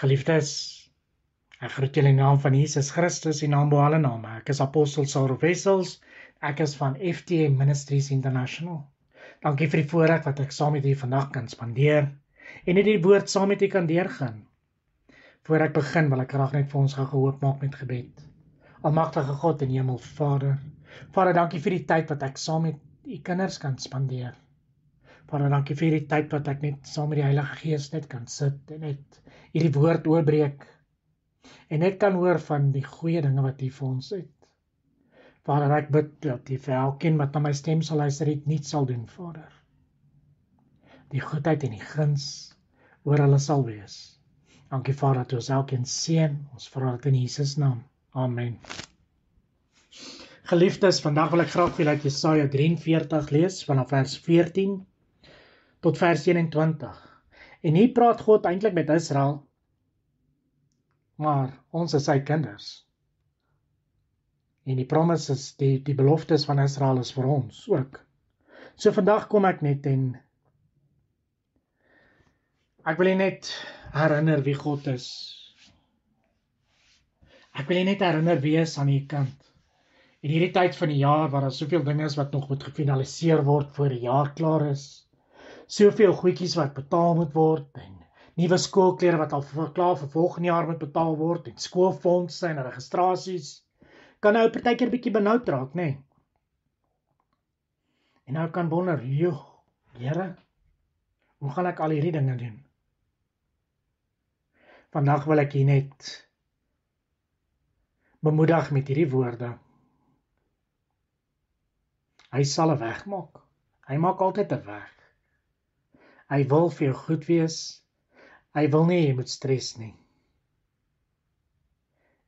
Geliefdes, ek groet julle in die naam van Jesus Christus en naam bo alle name. Ek is Apostel Saul Wessels. Ek is van FTM Ministries International. Dankie vir die voorreg wat ek saam met u vandag kan spandeer en net die woord saam met u kan deurgaan. Voor ek begin wil ek graag net vir ons gaan gehoop maak met gebed. Almagtige God en Hemel Vader, dankie vir die tyd wat ek saam met u kinders kan spandeer. Vader, dankie vir die tyd wat ek net saam met die Heilige Gees net kan sit en net hierdie woord oorbreek en net kan hoor van die goeie dinge wat u vir ons het. Vader, ek bid dat u vir elkeen wat na my stem sal luister dit nie sal doen, Vader. Die goedheid en die guns oor hulle sal wees. Dankie Vader dat u ons elkeen seën. Ons vra dit in Jesus naam. Amen. Geliefdes, vandag wil ek graag vir julle uit Jesaja 43 lees vanaf vers 14 tot vers 21. En hier praat God eintlik met Israel, maar ons is sy kinders. En die promises, die beloftes van Israel is vir ons ook. So vandag kom ek net en ek wil net herinner wie God is. Ek wil net herinner wie is aan die kant. In hierdie tyd van die jaar waar daar soveel dinge is wat nog moet gefinaliseer word voor die jaar klaar is. Soveel goedjies wat betaal moet word en nuwe skoolklere wat al klaar vir volgende jaar moet betaal word en skoolfondse en registrasies. Kan nou partykeer bietjie benoud raak, nê? En nou kan wonder, Here, hoe gaan ek al hierdie dinge doen? Vandag wil ek hier net bemoedig met hierdie woorde. Hy sal 'n weg maak. Hy maak altyd 'n weg. Hy wil vir jou goed wees. Hy wil nie jy moet stres nie.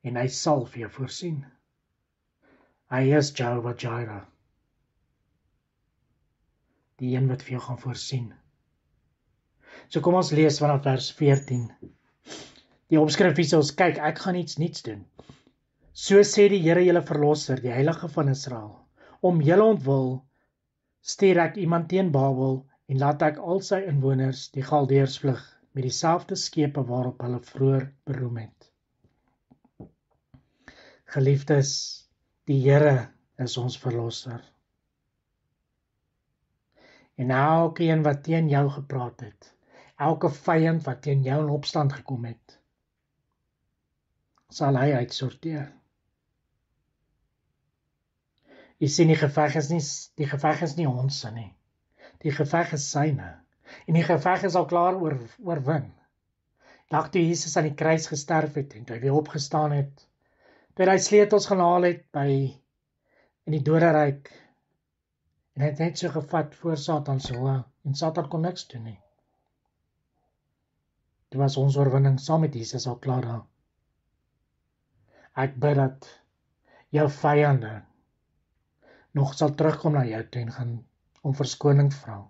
En hy sal vir jou voorsien. Hy is Jehovah Jireh. Die een wat vir jou gaan voorsien. So kom ons lees vanaf vers 14. Die opskrif is ons kyk, ek gaan iets niets doen. So sê die Here julle verlosser, die Heilige van Israel. Om julle ontwil stuur ek iemand teen Babel en laat ek al sy inwoners die Galdeërs vlug met dieselfde skepe waarop hulle vroeër beroem het. Geliefdes, die Here is ons verlosser. En elke een wat teen jou gepraat het, elke vyand wat teen jou in opstand gekom het, sal hy uitsorteer. Jy sien, die geveg is nie ons nie. Die geveg is syne. En die geveg is al klaar oorwin. Dag toe Jesus aan die kruis gesterf het en toe hy weer opgestaan het, toe hy sleutels gaan haal het in die doderyk en hy het net so gevat voor Satan se oë en Satan kon niks doen nie. Dit was ons oorwinning saam met Jesus al klaar daar. Ek bid dat jou vyande nog sal terugkom na jou toe en gaan om verskoning vra.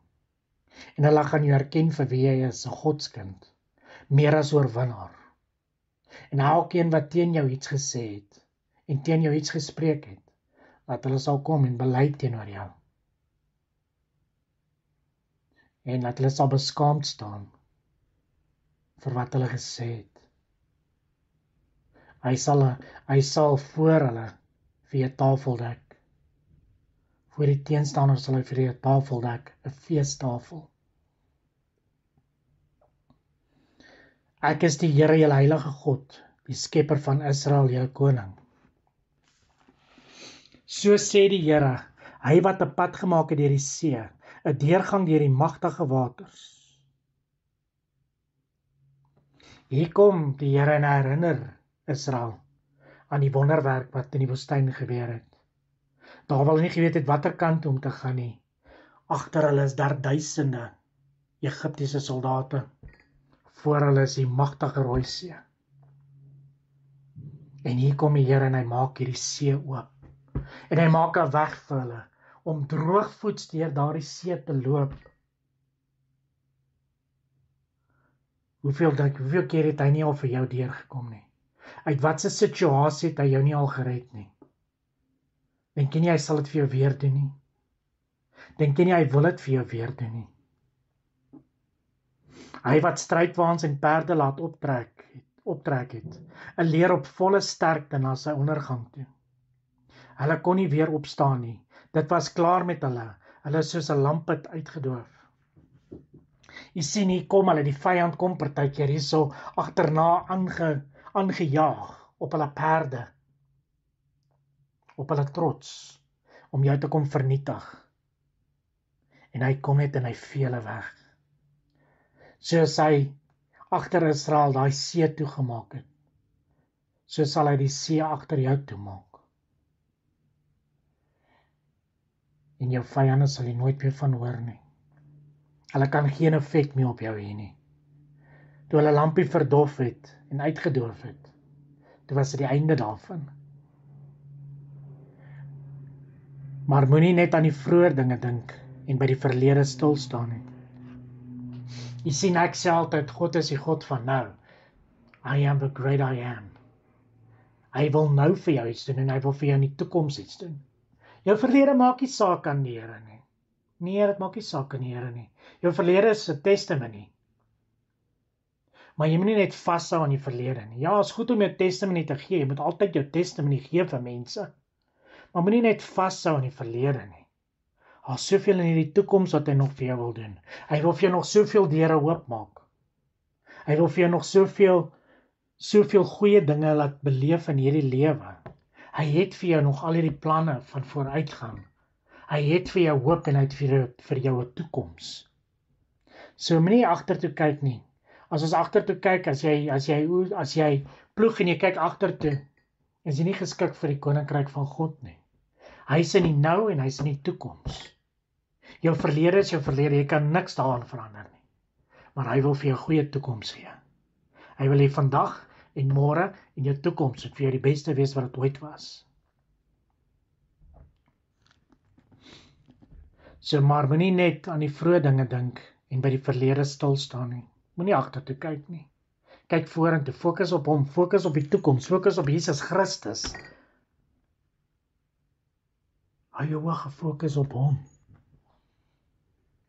En hulle gaan jou erken vir wie jy is, 'n Godskind, meer as oorwinnaar. En elkeen wat teen jou iets gesê het en teen jou iets gespreek het, dat hulle sal kom en bely teenoor jou. En dat hulle sal beskaamd staan vir wat hulle gesê het. Hy sal voor hulle vir 'n tafel dek. Voor die teenstanders sal hy vir die tafel dek, 'n feestafel. Ek is die Here, julle heilige God, die skepper van Israel, julle koning. So sê die Here, hy wat 'n pad gemaak het deur die see, 'n deurgang deur die magtige waters. Hier kom die Here en herinner Israel aan die wonderwerk wat in die woestyn gebeur het. Daar wil nie geweet het watter kant om te gaan nie. Agter hulle is daar duisende Egiptiese soldate. Voor hulle is die magtige Rooi See. En hier kom die Here en hy maak hierdie see oop. En hy maak 'n weg vir hulle om droogvoets deur daardie see te loop. Hoeveel keer het hy nie al vir jou deurgekom nie? Uit watse situasie het hy jou nie al gered nie? Dink jy nie hy sal dit vir jou weer doen nie? Dink jy nie hy wil dit vir jou weer doen nie? Hy wat strydwaans en perde laat optrek het, optrek het, 'n leer op volle sterkte na sy ondergang toe. Hulle kon nie weer opstaan nie. Dit was klaar met hulle. Hulle is soos 'n lampet uitgedoof. Jy sien, hier kom hulle, die vyand kom partykeer hierso agterna aangejaag op hulle perde, op hulle trots, om jou te kom vernietig. En hy kom net en hy vee hulle weg. Soos hy agter Israel daai see toegemaak het, so sal hy die see agter jou toemaak. En jou vyande sal jy nooit meer van hoor nie. Hulle kan geen effek meer op jou hê nie. Toe hulle lampie verdof het en uitgedoof het, toe was dit die einde daarvan. Maar moenie net aan die vroeë dinge dink en by die verlede stil staan nie. Jy sien, ek sê altyd, God is die God van nou. I am the great I am. Hy wil nou vir jou iets doen en hy wil vir jou in die toekoms iets doen. Jou verlede maak nie saak aan die Here nie. Nee, dit maak nie saak aan die Here nie. Jou verlede is 'n testimony. Maar jy moet nie net vashou aan die verlede nie. Ja, is goed om jou testimony te gee. Jy moet altyd jou testimony gee vir mense. Maar moenie net vashou aan die verlede nie. Daar's soveel in die toekoms wat hy nog vir jou wil doen. Hy wil vir jou nog soveel deure oopmaak. Hy wil vir jou nog soveel goeie dinge laat beleef in hierdie lewe. Hy het vir jou nog al hierdie planne van vooruitgang. Hy het vir jou hoop en hy het vir jou 'n toekoms. So moenie agtertoe kyk nie. As ons agtertoe kyk, as jy ploeg en jy kyk agtertoe, is jy nie geskik vir die koninkryk van God nie. Hy is in die nou en hy is in die toekoms. Jou verlede is jou verlede, jy kan niks daaraan verander nie. Maar hy wil vir jou goeie toekoms gee. Hy wil hê vandag en môre en jou toekoms moet vir jou die beste wees wat dit ooit was. So maar moenie net aan die vroeë dinge dink en by die verlede stil staan nie. Moenie agtertoe kyk nie. Kyk vorentoe, fokus op hom, fokus op die toekoms, fokus op Jesus Christus. Hou jou oë gefokus op hom.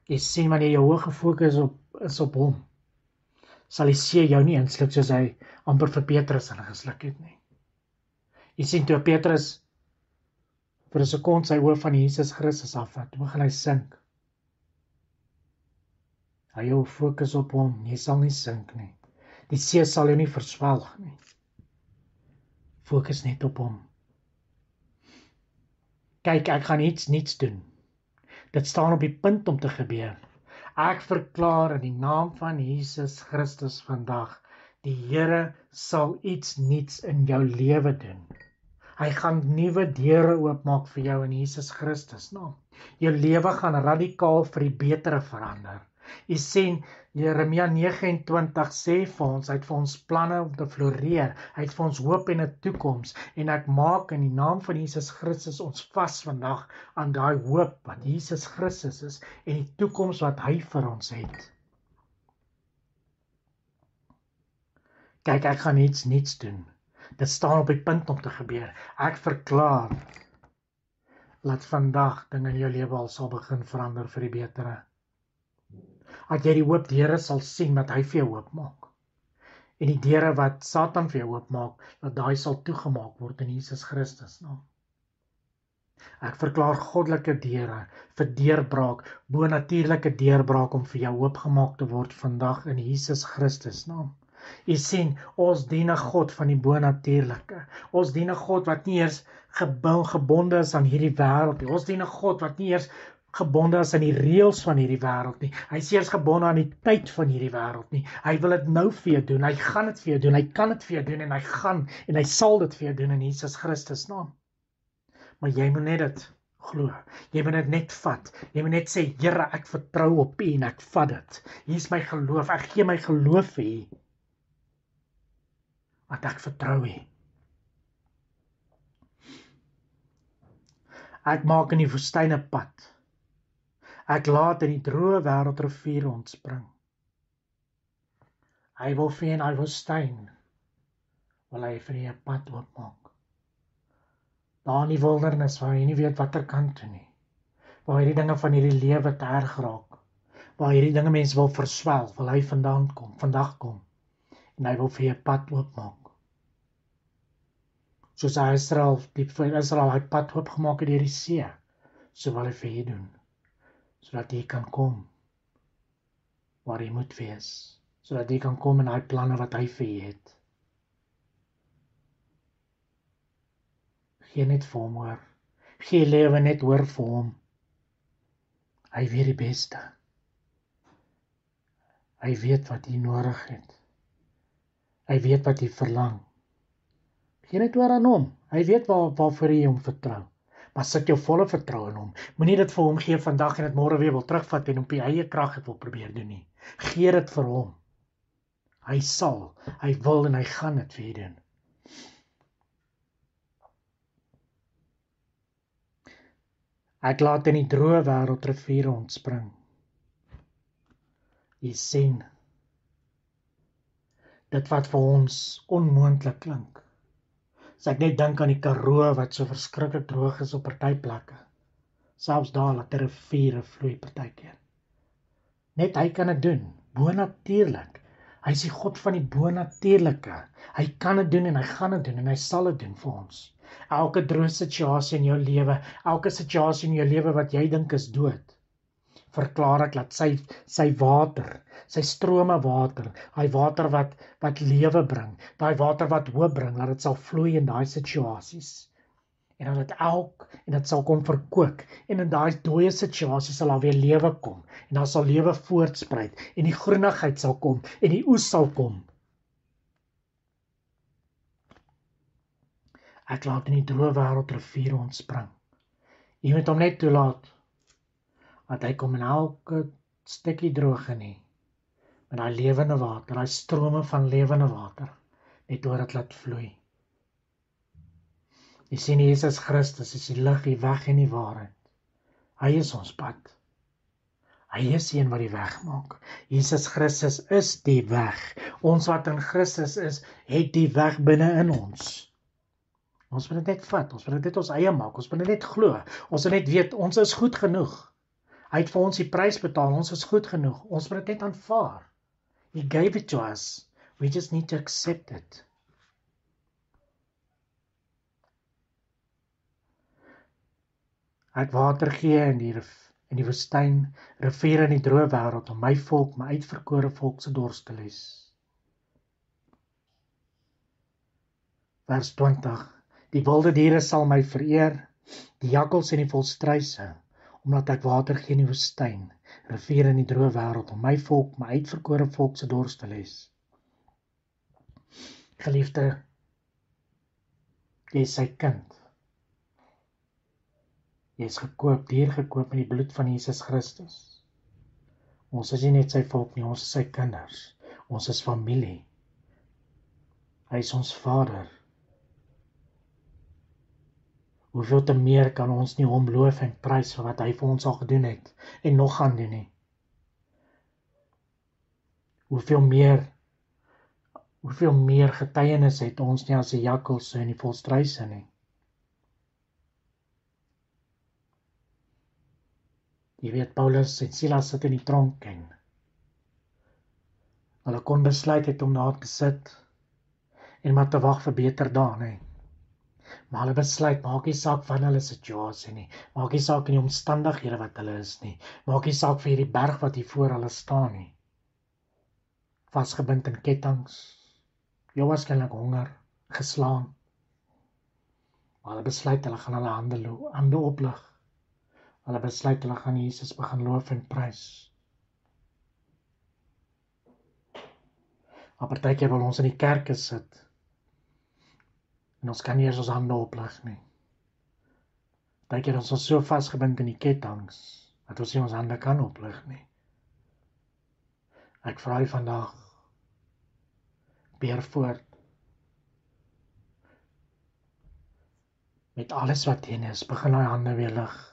Jy sien, wanneer jou oë gefokus is op hom, sal die see jou nie insluk soos hy amper vir Petrus ingesluk het nie. Jy sien, toe Petrus vir 'n sekonde sy oë van Jesus Christus afvat, toe begin hy sink. Hou jou fokus op hom, jy sal nie sink nie. Die see sal jou nie verswelg nie. Fokus net op hom. Kyk, ek gaan iets niets doen. Dit staan op die punt om te gebeur. Ek verklaar in die naam van Jesus Christus vandag, die Here sal iets niets in jou lewe doen. Hy gaan nuwe deure oopmaak vir jou in Jesus Christus naam. Jou lewe gaan radikaal vir die betere verander. Jy sien, Jeremia 29 sê vir ons, hy het vir ons planne om te floreer, hy het vir ons hoop en 'n toekoms, en ek maak in die naam van Jesus Christus ons vas vandag aan daai hoop wat Jesus Christus is, en die toekoms wat hy vir ons het. Kyk, ek gaan iets niets doen. Dit staan op die punt om te gebeur. Ek verklaar, laat vandag dinge in jou lewe al sal begin verander vir die betere. Dat jy die hoop deure sal sien wat hy vir jou oopmaak. En die deure wat Satan vir jou oopmaak, dat daai sal toegemaak word in Jesus Christus naam. Ek verklaar goddelike deure vir deurbraak, bonatuurlike deurbraak om vir jou oopgemaak te word vandag in Jesus Christus naam. Jy sien, ons dien 'n God van die bonatuurlike. Ons dien 'n God wat nie eers gebonde is aan hierdie wêreld nie. Ons dien 'n God wat nie eers gebonde is aan die reëls van hierdie wêreld nie. Hy is eers gebonde aan die tyd van hierdie wêreld nie. Hy wil dit nou vir jou doen. Hy gaan dit vir jou doen. Hy kan dit vir jou doen en hy gaan en hy sal dit vir jou doen in Jesus Christus naam. Maar jy moet net dit glo. Jy moet dit net vat. Jy moet net sê, Here, ek vertrou op U en ek vat dit. Hier is my geloof. Ek gee my geloof vir U. Want ek vertrou U. Ek maak in die woestyn 'n pad. Ek laat in die droë wêreld riviere ontspring. Hy wil vir in hy woestyn, wil hy vir jou 'n pad oopmaak. Daar in die wildernis waar jy nie weet watter kant toe nie. Waar hierdie dinge van hierdie lewe te erg raak. Waar hierdie dinge mense wil verswelg, wil hy vandag kom. en hy wil vir jou pad oopmaak. Soos Israel hy pad oopgemaak het deur die see, so wil hy vir jou doen, sodat jy kan kom waar jy moet wees, sodat jy kan kom in die planne wat hy vir jy het. Gee net vir hom hoor, gee lewe net hoor vir hom. Hy weet die beste. Hy weet wat jy nodig het. Hy weet wat jy verlang. Gee net oor aan hom. Hy weet waarvoor jy hom vertrou. Maar sit jou volle vertroue in hom. Moenie dit vir hom gee vandag en dit môre weer wil terugvat en op jou eie krag het wil probeer doen nie. Gee dit vir hom. Hy sal, hy wil en hy gaan dit vir jou doen. Ek laat in die droë wêreld riviere ontspring. Jy sien, dit wat vir ons onmoontlik klink. As ek net dink aan die Karoo wat so verskriklik droog is op party plekke. Selfs daar laat die riviere vloei partykeer. Net hy kan dit doen, bonatuurlik. Hy is die God van die bonatuurlike. Hy kan dit doen en hy gaan dit doen en hy sal dit doen vir ons. Elke droë situasie in jou lewe, elke situasie in jou lewe wat jy dink is dood, verklaar ek dat sy water, sy strome water, hy water wat lewe bring, daai water wat hoop bring, dat dit sal vloei in daai situasies. En dit sal kom verkoop. En in daai dooie situasie sal daar weer lewe kom. En daar sal lewe voortspruit. En die groenigheid sal kom. En die oes sal kom. Ek laat in die droë wêreld riviere ontspring. Jy moet hom net toelaat dat hy kom in elke stukkie droog nie. Met daai lewende water, daai strome van lewende water, net oor dit laat vloei. Jy sien Jesus Christus is die lig, die weg en die waarheid. Hy is ons pad. Hy is die een wat die weg maak. Jesus Christus is die weg. Ons wat in Christus is, het die weg binne in ons. Ons moet dit net vat, ons moet dit net ons eie maak, ons moet dit net glo. Ons moet net weet, ons is goed genoeg. Hy het vir ons die prys betaal, ons is goed genoeg. Ons moet dit net aanvaar. He gave it to us. We just need to accept it. Ek water gee in die woestyn, riviere in die droë wêreld, om my volk, my uitverkore volk se dors te les. Vers 20. Die wilde diere sal my vereer, die jakkals en die volstruise, omdat ek water gee in die woestyn, riviere in die droë wêreld, om my volk, my uitverkore volk se dors te les. Geliefde, jy is sy kind. Jy is gekoop, duur gekoop met die bloed van Jesus Christus. Ons is nie net sy volk nie, ons is sy kinders. Ons is familie. Hy is ons Vader. Hoeveel te meer kan ons nie hom loof en prys vir wat hy vir ons al gedoen het en nog gaan doen nie. Hoeveel meer getuienis het ons nie as die jakkals en die volstruise nie. Jy weet, Paulus en Silas sit in die tronk en hulle kon besluit het om daar te sit en maar te wag vir beter dae, nee. Maar hulle besluit, maak nie saak van hulle situasie nie, maak nie saak in die omstandighede wat hulle is nie, maak nie saak vir hierdie berg wat hier voor hulle staan nie. Vasgebind in kettinge, jou waarskynlik honger, geslaan. Maar hulle besluit, hulle gaan hulle hande oplig. Hulle besluit, hulle gaan Jesus begin loof en prys. Maar partykeer wil ons in die kerke sit, en ons kan nie eens ons hande oplig nie. Partykeer is ons so vasgebind in die kettinge, dat ons nie ons hande kan oplig nie. Ek vra jy vandag, beer voort, met alles wat teen is, begin hy hande weer lig.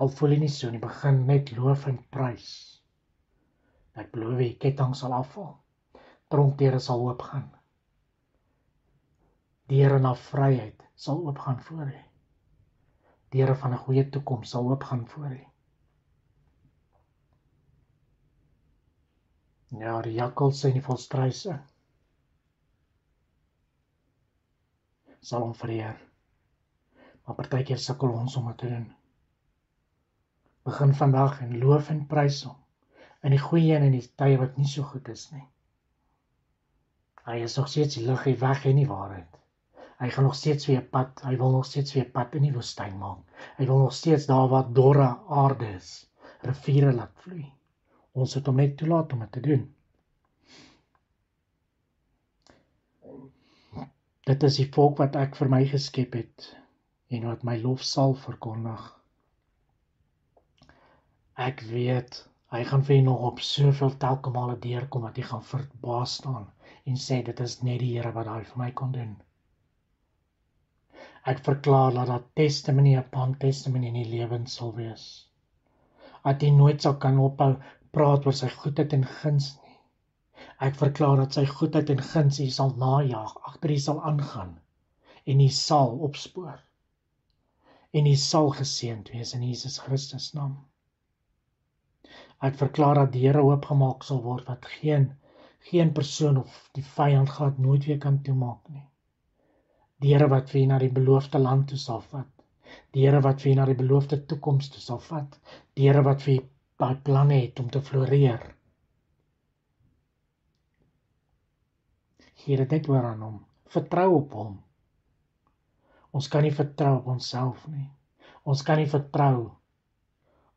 Al voel jy nie so nie, begin net loof en prys. Ek beloof jy, kettinge sal afval, tronkdeure sal oopgaan. Deure na vryheid sal oopgaan voor jy. Deure van 'n goeie toekoms sal oopgaan voor jy. Ja, die jakkals en die volstruise, sal hom vereer. Maar partykeer sukkel ons om dit te doen. Begin vandag en loof en prys hom, in die goeie en in die tye wat nie so goed is nie. Hy is nog steeds die lig, die weg en die waarheid. Hy gaan nog steeds weer pad, hy wil nog steeds weer pad in die woestyn maak. Hy wil nog steeds daar waar dorre aarde is, riviere laat vloei. Ons het hom net toelaat om dit te doen. Dit is die volk wat ek vir my geskep het, en wat my lof sal verkondig. Ek weet, hy gaan vir nog op soveel telke male deurkom, wat hy gaan verbaas staan, en sê, dit is net die Here wat hy vir my kon doen. Ek verklaar dat daar testimony upon testimony in die lewens sal wees. Dat hy nooit sal kan ophou praat oor sy goedheid en guns nie. Ek verklaar dat sy goedheid en guns hy sal najaag, agter hy sal aangaan, en hy sal opspoor. En hy sal geseënd wees in Jesus Christus naam. Ek verklaar dat die Here oopgemaak sal word, wat geen persoon of die vyand gaat nooit weer kan toemaak nie. Die Here wat vir jy na die beloofde land toe sal vat. Die Here wat vir jy na die beloofde toekoms toe sal vat. Die Here wat vir jy daai planne het om te floreer. Gee dit net oor aan hom. Vertrou op hom. Ons kan nie vertrou op onsself nie. Ons kan nie vertrou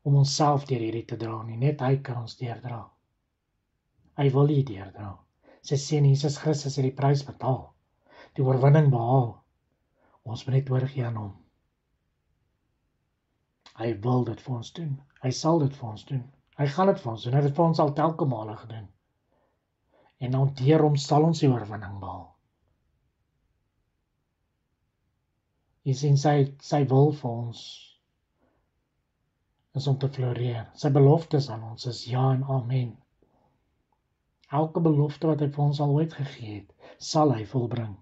om onsself deur hierdie te dra nie. Net hy kan ons deurdra. Hy wil nie deurdra. Sy seun Jesus Christus het die prys betaal. Die oorwinning behaal. Ons moet net oorgee aan hom. Hy wil dit vir ons doen. Hy sal dit vir ons doen. Hy gaan dit vir ons doen. Hy het dit vir ons al telke male gedoen. En dan deur hom sal ons die oorwinning behaal. Jy sien sy wil vir ons is om te floreer. Sy beloftes aan ons is ja en amen. Elke belofte wat hy vir ons al ooit gegee het, sal hy volbring.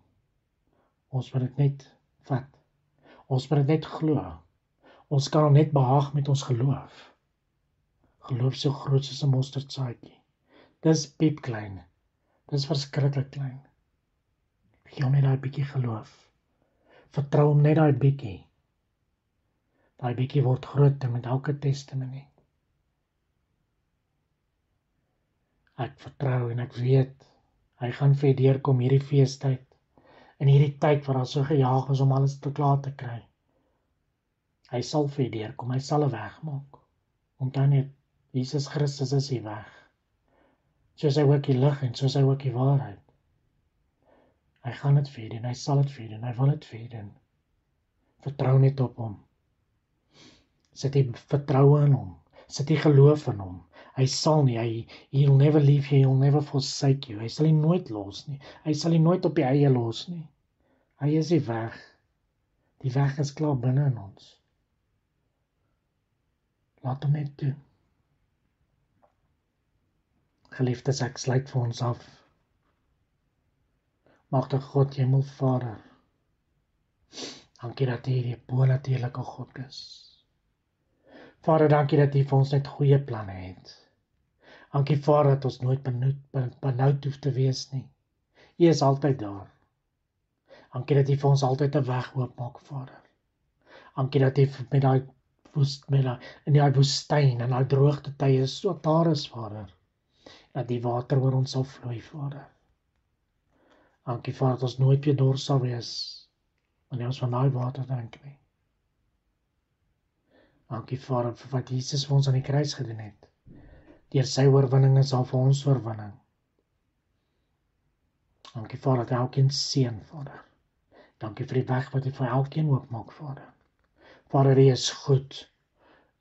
Ons moet dit net vat. Ons moet dit net glo. Ons kan hom net behaag met ons geloof. Geloof so groot soos 'n mosterdsaadjie. Dis piepklein. Dis verskriklik klein. Gee hom net daai bietjie geloof. Vertrou hom net daai bietjie. Daai bietjie word groter met elke testimony. Ek vertrou en ek weet, hy gaan vir deurkom hierdie feestyd. In hierdie tyd waar daar so gejaag is om alles te klaar te kry. Hy sal vir deurkom, hy sal 'n weg maak. Onthou net, Jesus Christus is die weg. Soos hy ook die lig en soos hy ook die waarheid. Hy gaan dit vir doen, hy sal dit vir doen, hy wil dit vir doen. Vertrou net op hom. Sit die vertroue in hom, sit die geloof in hom. Hy sal nie, he'll never leave you, he'll never forsake you. Hy sal jy nooit los nie. Hy sal jy nooit op die eie los nie. Hy is die weg. Die weg is klaar binne in ons. Laat hom net doen. Geliefdes, ek sluit vir ons af. Magtige God, Hemelvader, dankie dat U die bonatuurlike God is. Vader, dankie dat U vir ons net goeie planne het. Dankie Vader dat ons nooit benoud hoef te wees nie. U is altyd daar. Dankie dat U vir ons altyd 'n weg oopmaak, Vader. Dankie dat U in die woestyn en daai droogte tye so daar is, Vader. Dat die water oor ons sal vloei, Vader. Dankie Vader dat ons nooit weer dors sal wees wanneer ons van daai water drink nie. Dankie Vader vir wat Jesus vir ons aan die kruis gedoen het. Deur sy oorwinning is daar vir ons oorwinning. Dankie Vader dat elkeen seën, Vader. Dankie vir die weg wat U vir elkeen oopmaak, Vader. Vader, U is goed.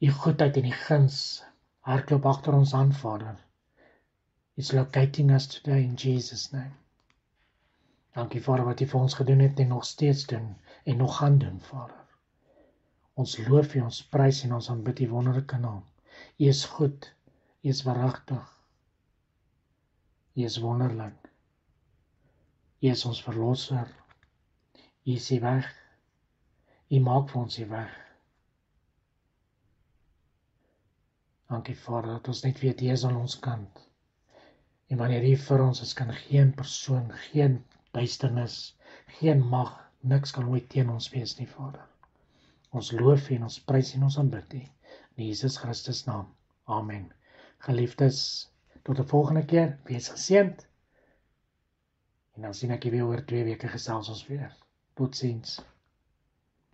U goedheid en U guns hardloop agter ons aan, Vader. It's locating us today in Jesus' name. Dankie Vader wat U vir ons gedoen het en nog steeds doen en nog gaan doen, Vader. Ons loof U, ons prys en ons aanbid U wonderlike naam. U is goed, U is waaragtig, U is wonderlik. U is ons verlosser. U is die weg. U maak vir ons die weg. Dankie Vader dat ons net weet U is aan ons kant. En wanneer U vir ons is, kan geen persoon, geen duisternis, geen mag Niks kan ooit teen ons wees nie, Vader. Ons loof en ons prys en ons aanbid U. In Jesus Christus naam. Amen. Geliefdes, tot 'n volgende keer, wees geseënd. En dan sien ek julle weer oor 2 weke gesels ons weer. Totsiens.